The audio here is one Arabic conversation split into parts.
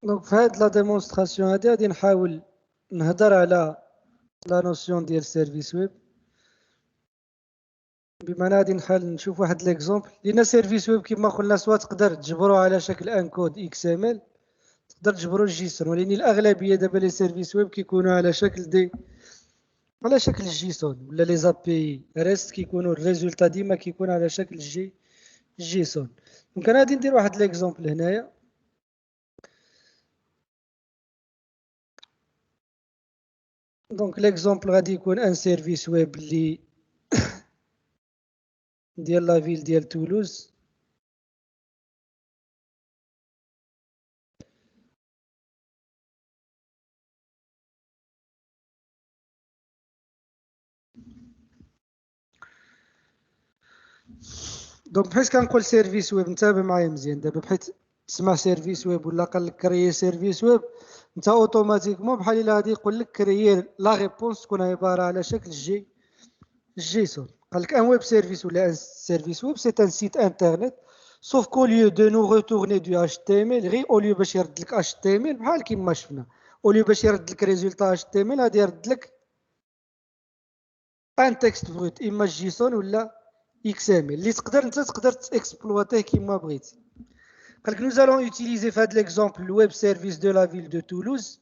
دونك في هاد لا ديمونستراسيون هادي غادي نحاول نهضر على لا نوسيون ديال سيرفيس ويب. بمعنى غادي نحاول نشوف واحد ليكزومبل لان سيرفيس ويب كما قلنا سواء تقدر تجبرو على شكل ان كود اكس ام ال، تقدر تجبرو جيسون، ولكن الاغلبيه دابا لي سيرفيس ويب كيكونوا على شكل على شكل جيسون، ولا لي زابي ريست كيكونوا الريزولتا ديما كيكون على شكل جيسون. دونك انا غادي ندير واحد ليكزومبل هنايا. دونك ليكزومبل غادي يكون ان سيرفيس ويب اللي ديال لا فيل ديال تولوز. دونك بحيث كنقول سيرفيس ويب، انتبه معايا مزيان دابا، بحيث تسمع سيرفيس ويب ولا قال لك كريي سيرفيس ويب، انت اوتوماتيكمون بحال الا غادي يقول لك كريي لا ريبونس تكون عباره على شكل جيسون. قال لك ان ويب سيرفيس ولا ان سيرفيس ويب سي ان سيت انترنت سوف كو ليو دو نو ريتورني دو اش تي ام ال، غير او ليو باش يرد لك اش تي ام ال بحال كيما شفنا، او ليو باش يرد لك ريزولتا اش تي ام ال غادي يرد لك ان تكست بروت اما جيسون ولا اكس ام ال اللي تقدر تاكسبلواتيه كيما بغيتي. قال لك nous allons utiliser في هذا l'exemple le web service de la ville de Toulouse.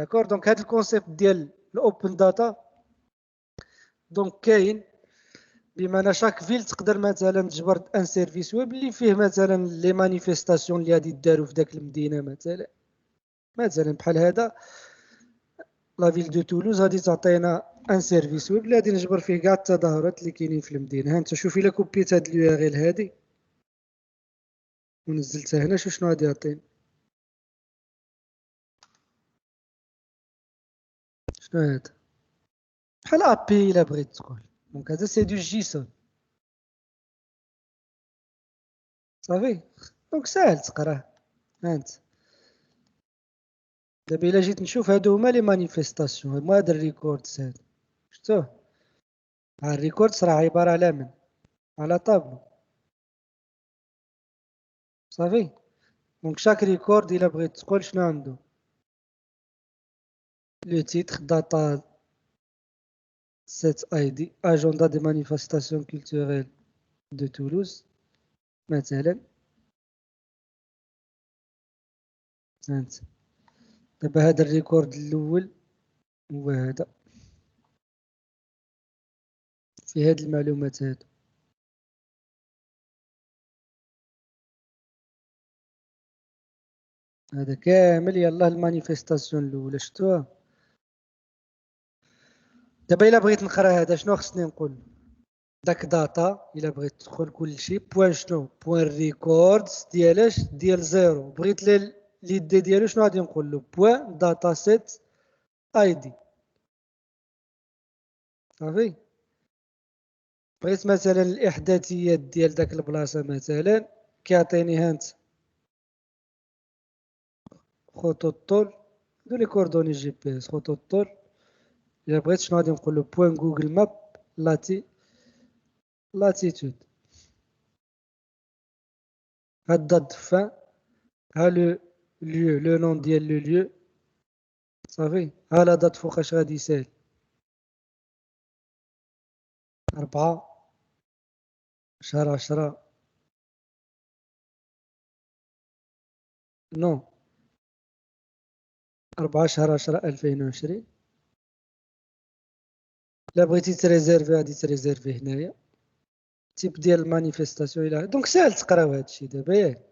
d'accord. donc هذا الكونسيبت ديال الاوبن داتا دونك كاين، بمعنى شاك فيل تقدر مثلا تجبر ان سيرفيس ويب اللي فيه مثلا لي مانيفيستاسيون اللي غادي يداروا في ذاك المدينه، مثلا بحال هذا لا فيل دو تولوز غادي تعطينا ان سيرفيس ويب اللي غادي نجبر فيه كاع التظاهرات اللي كاينين في المدينه. ها انت شوف الا كوبيت هاد اليو ار ال هادي ونزلتها هنا، شوف شنو غادي يعطيني. شنو هذا؟ بحال ابي الا بغيت تقول. دونك هذا سي دو جيسون صافي. دونك ساهل تقراه. ها انت دابا الا جيت نشوف هادو هما لي مانيفيستاسيون، هما هاد الريكوردز هادو شفتوه. ها الريكوردز راه عباره على من؟ على طابلو صافي. دونك شاك ريكورد الا بغيت تقول شنو عنده لو تيتر داتا سيت اي دي اجندا دي مانيفيستاسيون كولتوريل دو تولوز مثلا. هانت دابا هذا الريكورد الاول هو هذا في هاد المعلومات هادو. هذا كامل يلاه المانيفيستاسيون الاولى شفتوها. دابا الا بغيت نقرا هذا شنو خصني نقول؟ داك داتا الا بغيت تدخل كلشي بوان شنو بوان ريكوردز ديالاش ديال زيرو، بغيت لي دي ديالو شنو غادي نقول له بوان داتا سيت اي دي صافي. بغيت مثلا الاحداثيات ديال داك البلاصه مثلا كيعطيني هانت خطوط الطول، هادو لي كوردوني جي بي اس خطوط الطول. الا بغيت شنو غادي نقول له بوان جوجل ماب لاتيتود. هاد دات فان، ها لو ليو لو نون ديال لو ليو صافي. ها لا دات فوقاش غادي يسال 4/10 نو 4/10/2020. الا بغيتي تريزيرفي غادي تريزيرفي هنايا تيب ديال المانيفيستاسيون. الى دونك ساهل تقراو هادشي دابا ياك.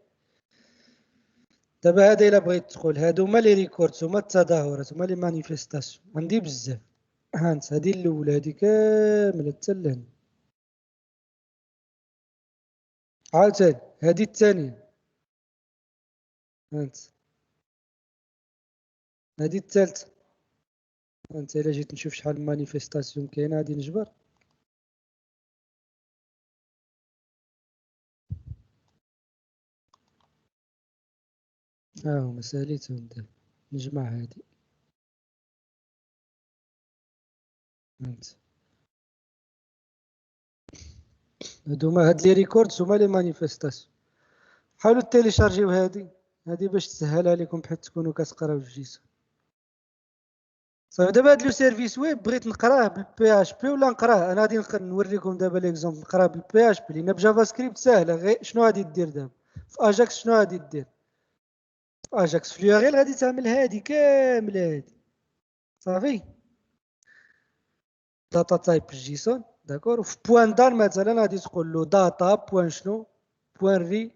دابا هذا الا بغيت تقول هادو هما لي ريكوردز، هما التظاهرات، هما لي مانيفيستاسيون عندي بزاف. هانت هادي الاولى هادي كامله حتى لهنا. عاوتاني هادي الثانيه. هانت هادي الثالثه. هانت الا جيت نشوف شحال من مانيفيستاسيون كاينه غادي نجبر. ها هما ساليتهم دابا نجمع هادي. هانت هادو هما هاد لي ريكوردز هما لي مانيفيستاسيون. حاولوا تيليشارجيو هادي هذه باش تسهلها لكم بحيث تكونوا كتقراو الجيسون. صافي دابا هاد لو سيرفيس ويب بغيت نقراه بالبي اش بي ولا نقراه، انا غادي نوريكم دابا ليكزومبل نقراه بالبي اش بي، لان بجافا سكريبت ساهله. غير شنو غادي دير دابا في اجاكس؟ شنو غادي دير في اجاكس؟ في اليوغيل غادي تعمل هادي كامله هادي صافي، داتا تايب جيسون داكور. وفي بوان دار مثلا غادي تقول له داتا بوان شنو بوان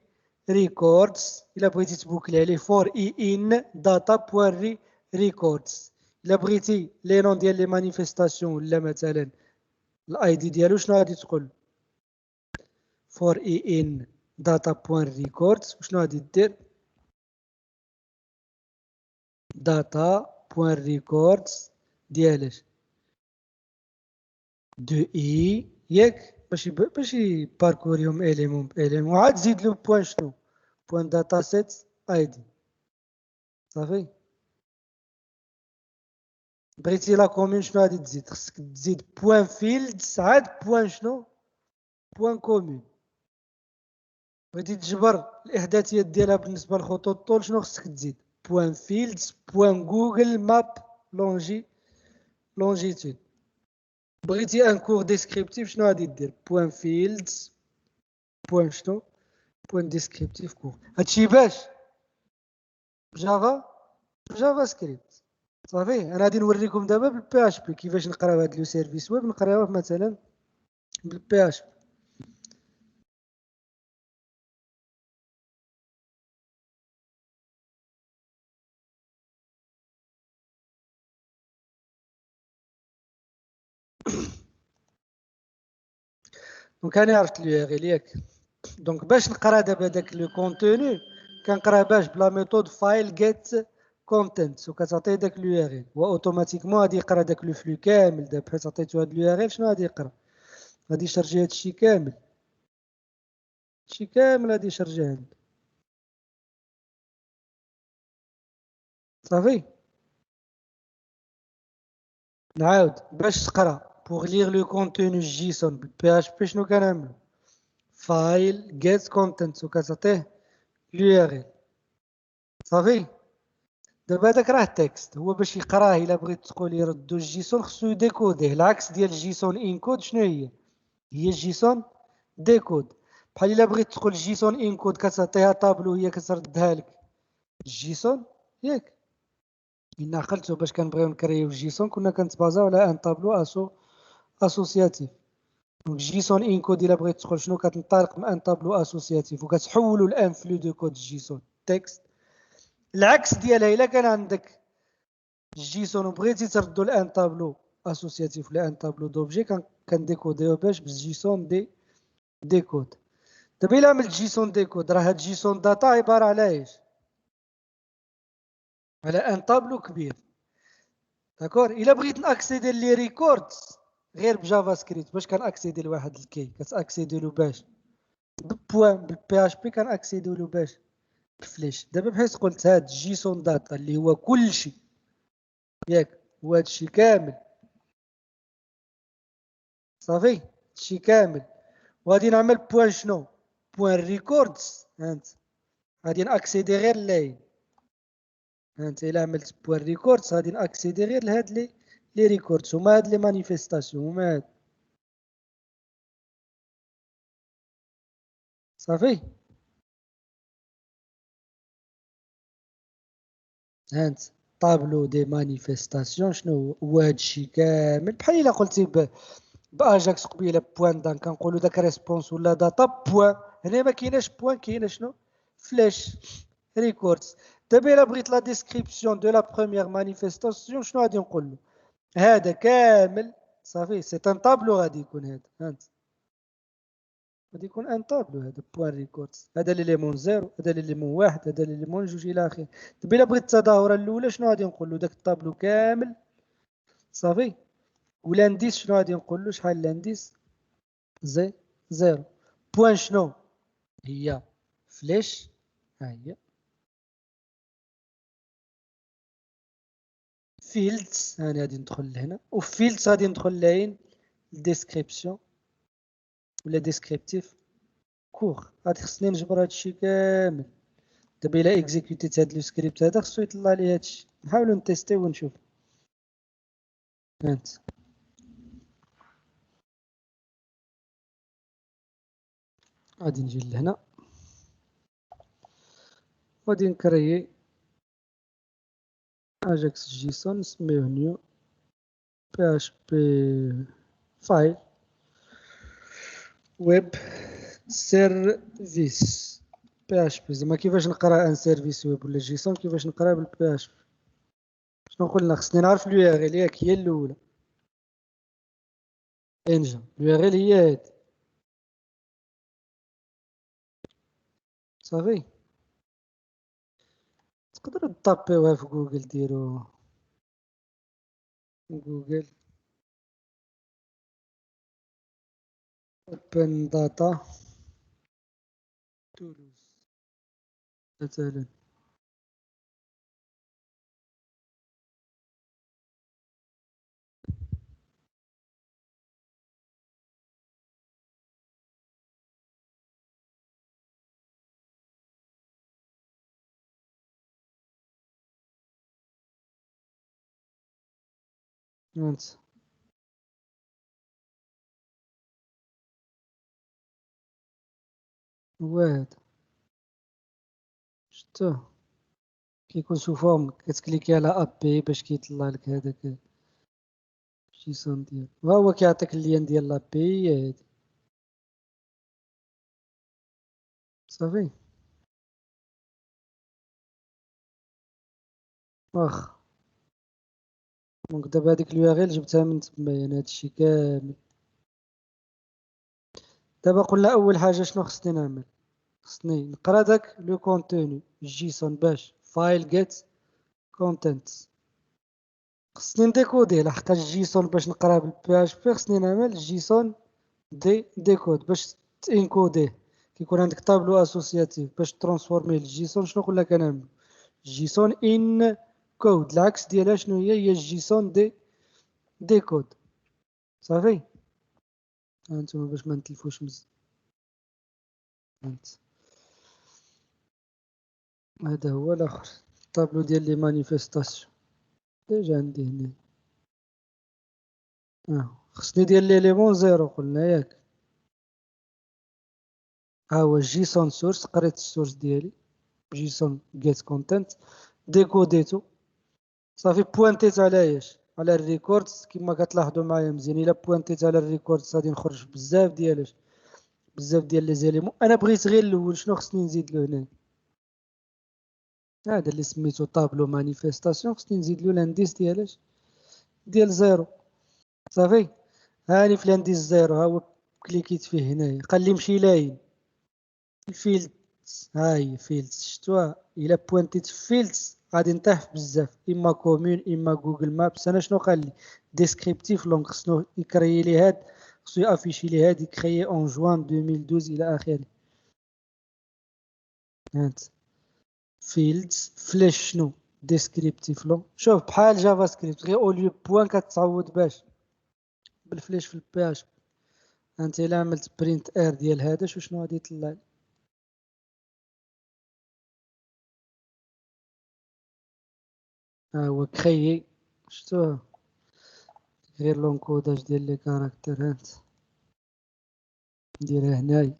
ريكوردز، الا بغيتي تبوكلي عليه فور اي ان داتا بوان ريكوردز. الا بغيتي لي نون ديال لي مانيفيستاسيون ولا مثلا الاي دي ديالو شنو غادي تقول فور اي ان داتا بوان ريكوردز، وشنو غادي دير داتا بوان ريكوردز ديالاش دو اي ياك، باش يباركوريهم اليمون باليمون، وعاد تزيد له بوان شنو بوان داتا سيت اي دي صافي. بغيتي لا كومين شنو غادي تزيد؟ خصك تزيد بوان فيلدز عاد بوان شنو بوان كومين. بغيتي تجبر الاحداثيات ديالها بالنسبه لخطوط الطول شنو خصك تزيد بوان فيلدز بوان جوجل ماب لونجيتود. بغيتي ان كور ديسكريبتيف شنو غادي دير بوان فيلدز بوان شنو بوان ديسكريبتيف كور. هادشي باش جافا سكريبت صافي. انا غادي نوريكم دابا بالبي اش بي كيفاش نقراو هاد لو سيرفيس ويب، نقراوه مثلا بالبي اش بي. دونك انا عرفت لو ار ال ياك. دونك باش نقرا دابا داك لو كونتوني كنقرا باش بلا ميثود فايل جيت كونتنت، وكتعطيه داك لو ار ال، واوتوماتيكمون غادي يقرا داك لو فلو كامل. دابا حيت عطيتو هاد لو ار ال شنو غادي يقرا؟ غادي يشارجي هادشي كامل، هادشي كامل غادي يشارجيه عندك صافي. نعاود باش تقرا بوغ لير لو كونتوني جيسون بالبي اش بي شنو كنعملو؟ فايل جيت كونتنت وكتعطيه لو ار ال صافي. دابا هذاك راه تكست، هو باش يقراه الا بغيت تقول يردو الجيسون خصو يديكوديه. العكس ديال الجيسون انكود شنو هي؟ هي الجيسون ديكود. بحال الا بغيت تقول جيسون انكود كتعطيها طابلو هي كتردها لك الجيسون ياك. إنا عقلتو باش كنبغيو نكريو الجيسون كنا كنتبازاو على ان طابلو اسوسياتيف. دونك جيسون انكود الا بغيت تقول شنو كتنطلق من ان طابلو اسوسياتيف وكتحولو لان فلو دو كود جيسون تكست. العكس ديالها الا كان عندك الجيسون وبغيتي تردو لان طابلو اسوسياتيف ولا ان طابلو دوبجي كنديكوديو باش بالجيسون ديكود. دابا الا عملت جيسون ديكود راه هاد جيسون داتا عباره على ايش؟ على ان طابلو كبير داكور. الا بغيت ناكسيدي لي ريكوردز غير بجافا سكريبت باش كناكسيدي لواحد الكي كتاكسيدي له باش بوان بالبي اش بي كناكسيدي له باش بفليش. دابا بحيث قلت هاد جيسون داتا اللي هو كلشي ياك هو هادشي كامل صافي هادشي كامل. وغادي نعمل بوان شنو بوان ريكوردز. هانت غادي ناكسيدي غير لاين. هانت الا عملت بوان ريكوردز غادي ناكسيدي غير لهاد لي ريكوردز. هما هاد لي مانيفيستاسيون هما هاد صافي. هانت طابلو دي مانيفيستاسيون شنو هو هادشي كامل. بحال الا قلتي باجاكس قبيله بوان دان كنقولوا داك ريسبونس ولا داتا بوان. هنا ما كايناش بوان كاينه شنو فلاش ريكوردز. دابا الا بغيت لا ديسكريبسيون دو لا بروميير مانيفيستاسيون شنو غادي نقول له؟ هذا كامل صافي سي ان طابلو غادي يكون هذا. هانت غادي يكون ان طابلو هذا بوان ريكوردز. هذا ليليمون زيرو هذا ليليمون واحد هذا ليليمون جوج الى اخره. دابا الا بغيت التظاهره الاولى شنو غادي نقول له؟ داك الطابلو كامل صافي. ولانديس شنو غادي نقول له؟ شحال لانديس؟ زيرو. بوان شنو هي فلاش ها هي فيلدز. هاني غادي ندخل لهنا وفيلدز غادي ندخل لاين ديسكريبسيون ولا ديسكريبتيف كور. غادي خصني نجبر هادشي كامل دابا الا اكزيكوتيت هاد لو سكريبت هذا خصو يطلع لي هادشي. نحاولو نتيستيو ونشوف. هانت غادي نجي لهنا، غادي نكريي اجاكس جيسون، نسميوه نيو بي اش بي فايل ويب سيرفيس بي اش بي. زعما كيفاش نقرا ان سيرفيس ويب ولا جيسون، كيفاش نقرا بالبي اش بي. شنو قلنا؟ خصني نعرف اليو ار ال ياك، هي الاولى انجا. اليو ار ال هي هادي صافي. تقدروا تطابيوها في جوجل، ديروا جوجل اوبن داتا تولوز مثلا. هانت هو هذا، شفتوه كيكون سو فورم، كتكليكي على ابي باش كيطلع لك هذاك جيسون ديال، ها هو كيعطيك اللين ديال لابي هي هادي صافي. واخا دونك دابا هاديك اليو ار ال جبتها من تما، يعني هادشي كامل. دابا قلنا اول حاجه شنو خصني نعمل؟ خصني نقرا داك لو كونتوني جيسون باش فايل جيت كونتنت. خصني نديكوديه لحقاش جيسون باش نقراه بالبي اش بي خصني نعمل جيسون ديكود باش تانكوديه. كيكون عندك طابلو اسوسياتيف باش ترانسفورميه للجيسون. شنو قلنا كنعمل؟ جيسون ان كود. العكس ديالها شنو هي؟ هي جيسون ديكود صافي. هانتوما باش ما نتلفوش مزيان. هذا هو الاخر، الطابلو ديال لي مانيفيستاسيون ديجا عندي هنا. خصني ديال ليليمون زيرو قلنا ياك. ها هو جيسون سورس، قريت السورس ديالي جيسون جيت كونتنت، ديكوديتو صافي. بوانتيت على ايش؟ على الريكوردز. كما كتلاحظوا معايا مزيان، الا بوانتيت على الريكوردز غادي نخرج بزاف ديال اش، بزاف ديال لي زيليمون. انا بغيت غير الاول، شنو خصني نزيد له هنا؟ هذا اللي سميتو طابلو مانيفيستاسيون، خصني نزيد له الانديس ديال اش؟ ديال زيرو صافي. هاني في الانديس زيرو، ها هو كليكيت فيه هنايا قال لي مشي لاين الفيلدز. ها هي فيلدز، شفتوها؟ الا بوانتيت في فيلدز غادي نطيح بزاف، اما كومون اما جوجل مابس. انا شنو قال لي؟ ديسكريبتيف لونغ، خصنو يكري لي هاد، خصو يافيشي لي هاد كريي اون جوان 2012 الى اخره. هانت فيلدز فلاش شنو؟ ديسكريبتيف لونغ. شوف بحال جافا سكريبت، غير اوليو بوان كتعوض باش بالفلاش في البي اش. انت الا عملت برينت ار ديال هذا شنو غادي يطلع لي؟ ها هو كريي، شفتوها؟ غير لونكوداج ديال لي كاركتر. هانت نديرها هنايا،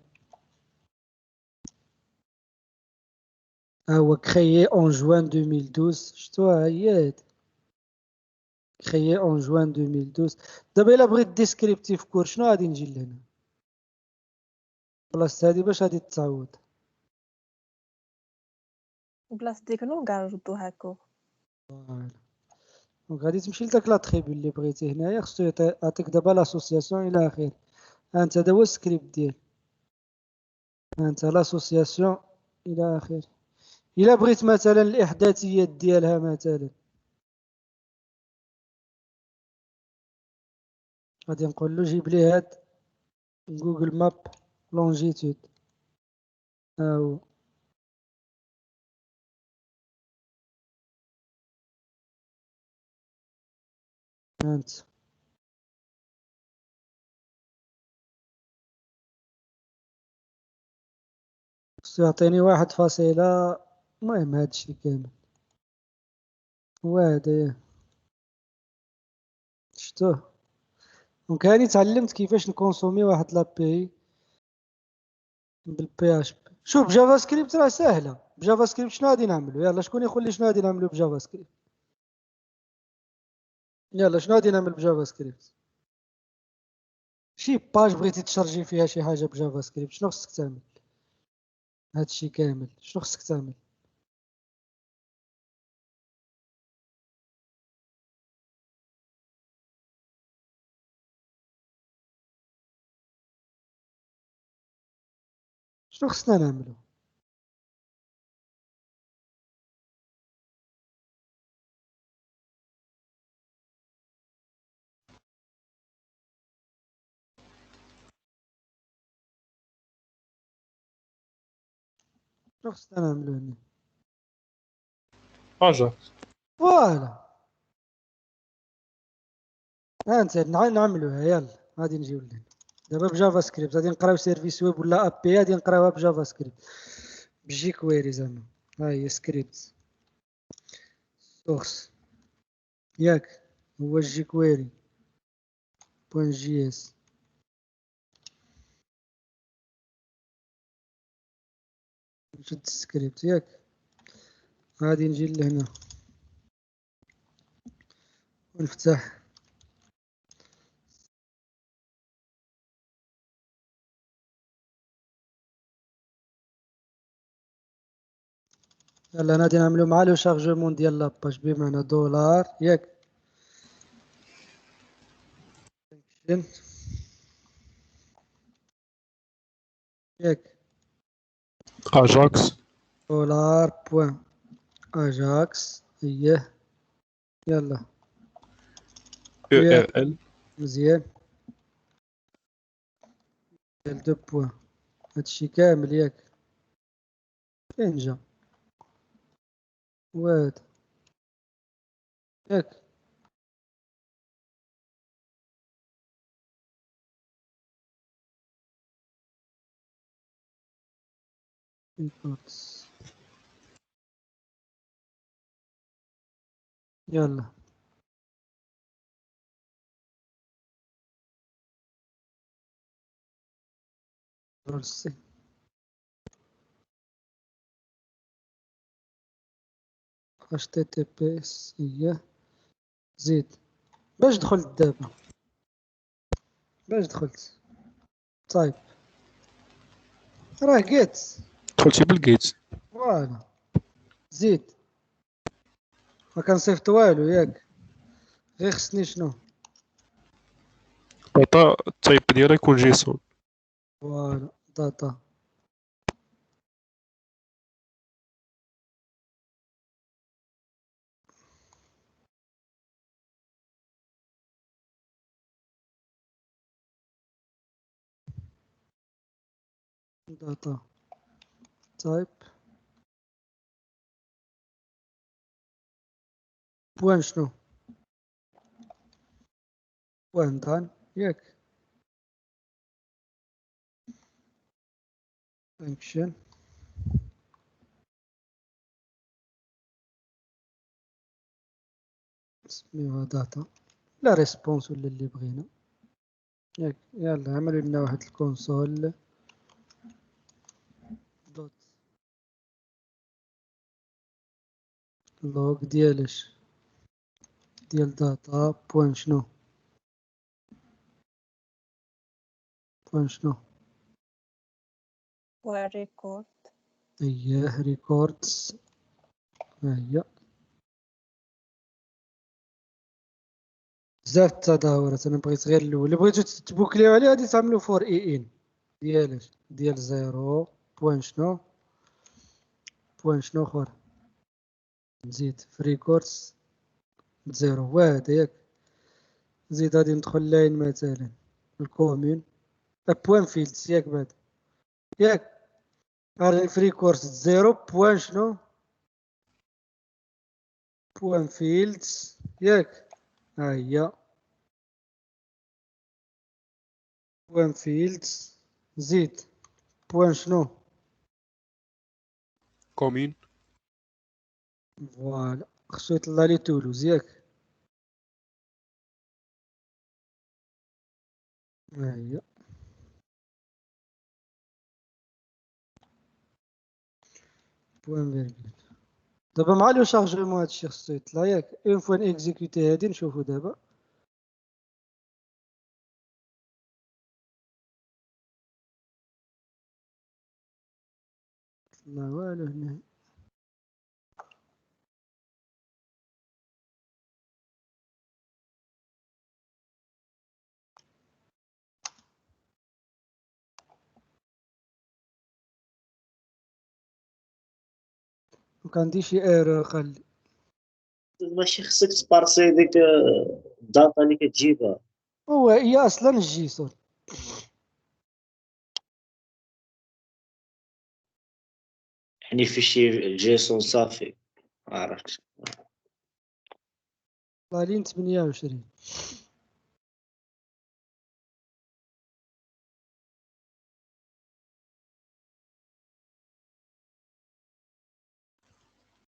ها هو كريي اون جوان 2012. شفتوها؟ هي هادي كريي اون جوان 2012. دابا الا بغيت ديسكريبتيف كور شنو غادي نجي لهنا؟ بلاصه هادي باش غادي تعوض. بلاص ديك نو كاع ردو هاكو. فوالا دونك غادي تمشي لداك لا تريبي اللي بغيتي هنايا، خصو يعطيك دابا لاسوسياسيون الى اخره. هانت هذا هو السكريبت ديال، هانت لاسوسياسيون الى اخره. الا بغيت مثلا الاحداثيات ديالها مثلا غادي نقول له جيب لي هاد جوجل ماب لونجيتود. ها هو هانت خصو يعطيني 1.4 المهم هادشي كامل هو هدايا شفتوه. دونك هاني تعلمت كيفاش نكونسومي واحد لابي بالبي اش بي. شوف بجافا سكريبت راه ساهله. بجافا سكريبت شنو غادي نعملو؟ يلا شكون يقول لي شنو غادي نعملو بجافا سكريبت؟ يلا شنو غادي نعمل بجافا سكريبت؟ شي باج بغيتي تشارجي فيها شي حاجه بجافا سكريبت شنو خصك تعمل؟ هادشي كامل شنو خصك تعمل؟ شنو خصنا نعملو؟ شنو خصنا نعملو هنا؟ اجاكس. فوالا ها انت نعملوها. يلا غادي نجيو لهنا دابا بجافا سكريبت غادي نقراو سيرفيس ويب ولا ابي غادي نقراوها بجافا سكريبت بجي كويري زعما. ها هي سكريبت سورس ياك هو جي كويري بوان جي اس. نشد السكريبت ياك غادي نجي لهنا ونفتح يلا غادي نعملو مع لو شارجمون ديال لاباج بمعنى دولار ياك ياك اجاكس دولار بوان اجاكس اييه يلا او يا ار ال مزيان ديال دو بوان هادشي كامل ياك فين جا واد ياك ريكوردز يلا رولسي اش تي تي بي اس اييه زيد باش دخلت دابا باش دخلت طيب راه جيت دخلتي بالجيت. فوالا زيد ما كنصيفط والو ياك غير خصني شنو داتا التايب ديالها يكون جيسون. فوالا داتا داتا تايب بوان شنو بوان دان ياك فانكشن نسميوها داتا لا ريسبونس ولا اللي بغينا ياك يلا عملوا لنا واحد الكونسول دوت لوغ ديالش ديال داتا بوان شنو بوان شنو والريكورد اييه ريكوردز ها هي بزاف التداولات انا بغيت غير الاول اللي بغيتو تبوكليو عليه غادي تعملو فور اي ان ديالش ديال زيرو بوان شنو بوان شنو اخر نزيد في ريكوردز زيرو واحد ياك زيد غادي ندخل لاين مثلا الكومين بوان فيلدز ياك بعد ياك غادي في ريكوردز زيرو بوان شنو بوان فيلدز ياك ها هي بوان فيلدز زيد بوان شنو كومين فوالا خصو يطلع لي تولوز ياك. ها هي بوان فيرغول. دابا مع لو شارجمون هادشي خصو يطلع ياك. اون فوا نيكزيكوتي هادي نشوفو دابا. لا والو هنا. دونك عندي شي ايرور قال لي. ماشي خصك تبارسي ديك الداتا اللي كتجيبها. هي اصلا الجيسون. يعني فيشي جيسون صافي ما عرفتش. طالين 28.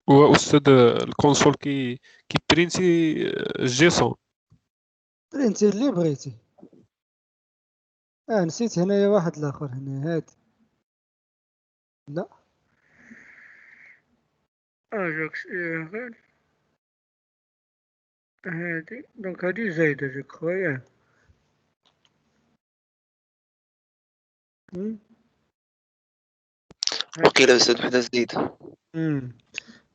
وأستاذ الكونسول كي برينتي جيسون. برينتي اللي بغيتي. نسيت هنايا واحد الاخر هنا هادي. لا اجاكس غير هادي. دونك هادي زايدة جو كخوا ياك. وقيلا أستاذ وحدة جديدة.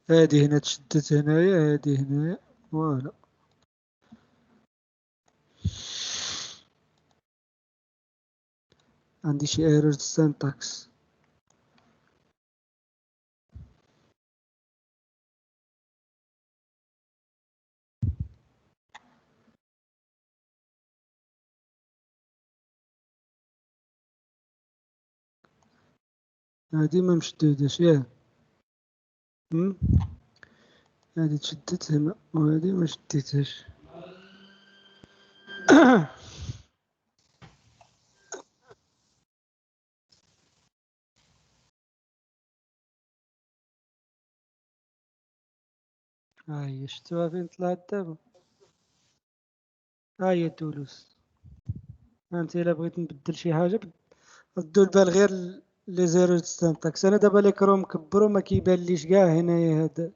هادي هنا تشدت هنايا هادي هنايا فوالا. عندي شي ايرور سينتاكس. هادي ما مشدوداش ياك. هادي تشدت هنا وهادي ما شديتهاش. هاهي شفتوها فين طلعت دابا. هاهي تولوز. انت الا بغيت نبدل شي حاجة ردوا البال غير لي زيرو سينتاكس. انا دابا ليكرون مكبر وما كيبانليش كاع هنايا هاد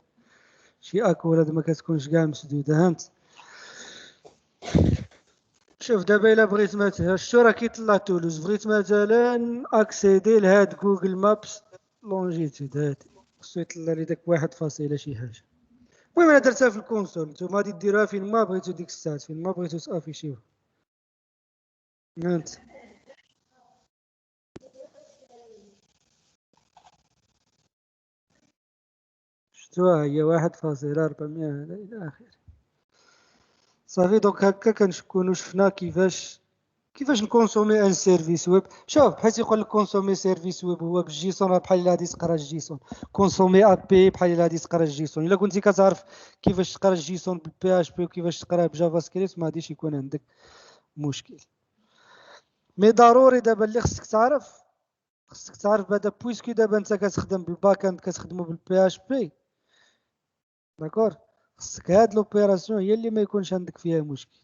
شي اكور هاد ما كتكونش كاع مسدودة. هانت شوف دابا الا بغيت مثلا شتو راه كيطلع تولوز. بغيت مثلا اكسيدي لهاد جوجل مابس لونجيتود هادي خصو يطلع لي داك 1 شي حاجة. المهم انا درتها في الكونسول. نتوما غادي ديروها فين ما بغيتو ديك الساعات فين ما بغيتو تافيشيوها. هانت شفتوها هي 1.400 هذا الى اخره. صافي دونك هكا كنكونو شفنا كيفاش نكونسومي ان سيرفيس ويب. شوف بحال يقول لك كونسومي سيرفيس ويب هو بالجيسون راه بحال غادي تقرا الجيسون. كونسومي اب بي بحال غادي تقرا الجيسون. الا كنتي كتعرف كيفاش تقرا الجيسون بالبي اش بي وكيفاش تقراه بجافا سكريبت ما غاديش يكون عندك مشكل. مي ضروري دابا اللي خصك تعرف بعدا بويسكو دابا انت كتخدم بالباك اند كتخدمو بالبي اش بي داكور. خصك هاد لوبيراسيون هي اللي ما يكونش عندك فيها مشكل.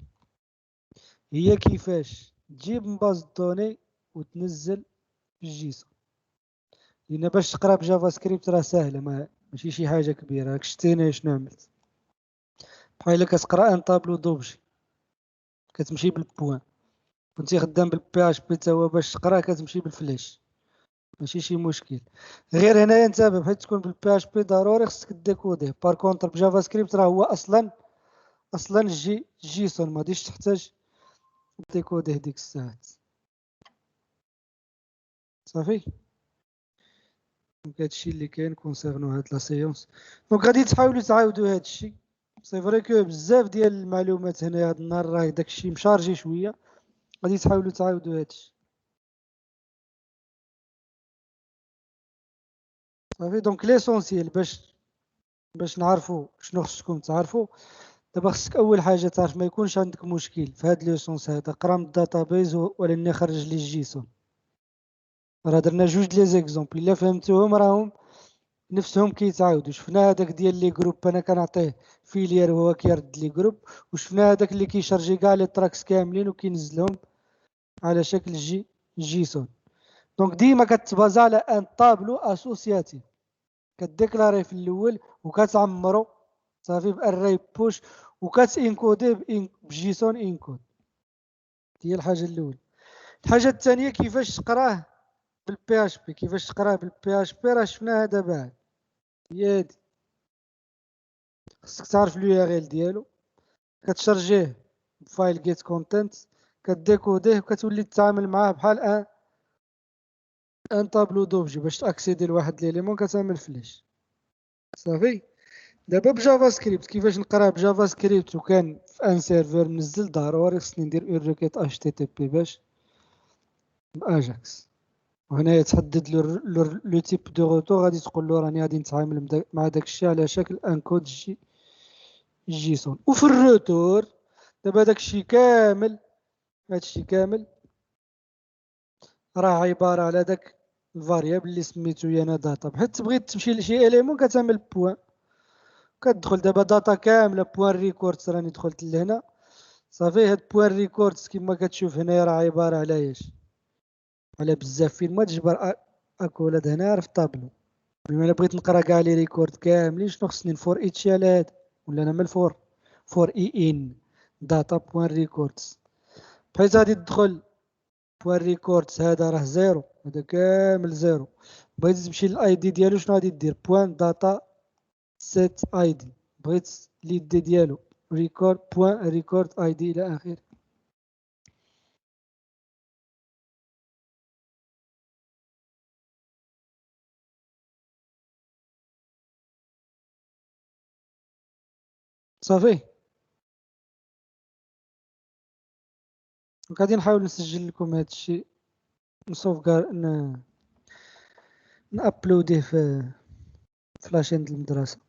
هي كيفاش تجيب من باز دوني وتنزل بالجيسون. لان باش تقرا بجافا سكريبت راه ساهله ماشي شي حاجه كبيره. راك شتينا شنو عملت. بحال الا كتقرا ان طابلو دوبجي كتمشي بالبوان. كنتي خدام بالبي اش بي تا هو باش تقرا كتمشي بالفلاش ماشي شي مشكل. غير هنايا انتبه بحيث تكون بالبي اش بي ضروري خصك ديكوديه. بار كونتر بجافا سكريبت راه هو اصلا جيسون ما غاديش تحتاج ديكوديه ديك الساعات. صافي دونك هادشي اللي كاين كونسيرنو هاد لا سيونس. دونك غادي تحاولوا تعاودوا هادشي. سي فري كو بزاف ديال المعلومات هنا هاد النهار راه داكشي مشارجي شويه. غادي تحاولوا تعاودوا هادشي. صافي دونك ليسونسيال باش نعرفوا شنو خصكم تعرفوا. دابا خصك اول حاجه تعرف ما يكونش عندك مشكل في هاد ليسونس هذا. قرا من الداتابيز ولاني خرج لي الجيسون. راه درنا جوج لي زيكزومبل الا فهمتوهم راهم نفسهم كيتعاودوا. شفنا هذاك ديال لي جروب انا كنعطيه فيلير وهو كيرد لي جروب، وشفنا هذاك اللي كيشارجي كاع لي تراكس كاملين وكينزلهم على شكل جيسون. دونك ديما كتبازا على ان طابلو اسوسياتيف، كديكلاري في الاول وكتعمرو صافي باري بوش وكتانكودي بجيسون انكود. هي الحاجه الاولى. الحاجه الثانيه كيفاش تقراه بالبي اش بي. كيفاش تقراه بالبي اش بي راه شفناها دابا، هي هادي. خصك تعرف اليو ار ال ديالو، كتشارجيه بفايل جيت كونتنت، كديكوديه وكتولي تتعامل معاه بحال ان طابلو دوبجي باش تاكسيدي لواحد ليليمون كتعمل فليش صافي. دابا بجافا سكريبت كيفاش نقراه بجافا سكريبت وكان في ان سيرفر منزل، ضروري خصني ندير اون ريكيت اتش تي تي بي باش باجاكس، وهنا يتحدد لو تيب دو روتور. غادي تقول له راني غادي نتعامل مع داك الشيء على شكل ان كود جيسون. وفي الروتور دابا داك الشيء كامل، هادشي كامل راه عباره على داك الفاريابل اللي سميتو انا داتا. بحيث بغيت تمشي لشي اليمون كتعمل بوان، كتدخل دابا داتا كامله بوان ريكوردز. راني دخلت لهنا صافي. هاد بوان ريكوردز كما كتشوف هنايا راه عباره على ايش؟ على بزاف فين ما تجبر اكولاد هنا في الطابلو. بما الا بغيت نقرا كاع لي ريكورد كاملين شنو خصني نفور اتش على هاد، ولا انا من فور اي ان داتا بوان ريكوردز. بحيث غادي تدخل بوان ريكوردز هذا راه زيرو، هذا كامل زيرو. بغيت تمشي للاي دي ديالو شنو غادي دير؟ بوان داتا سيت اي دي. بغيت ليد ديالو ريكورد بوان ريكورد اي دي الى اخره. صافي. غادي نحاول نسجل لكم هذا الشيء، نصوف نابلوديه في لاشين د المدرسه.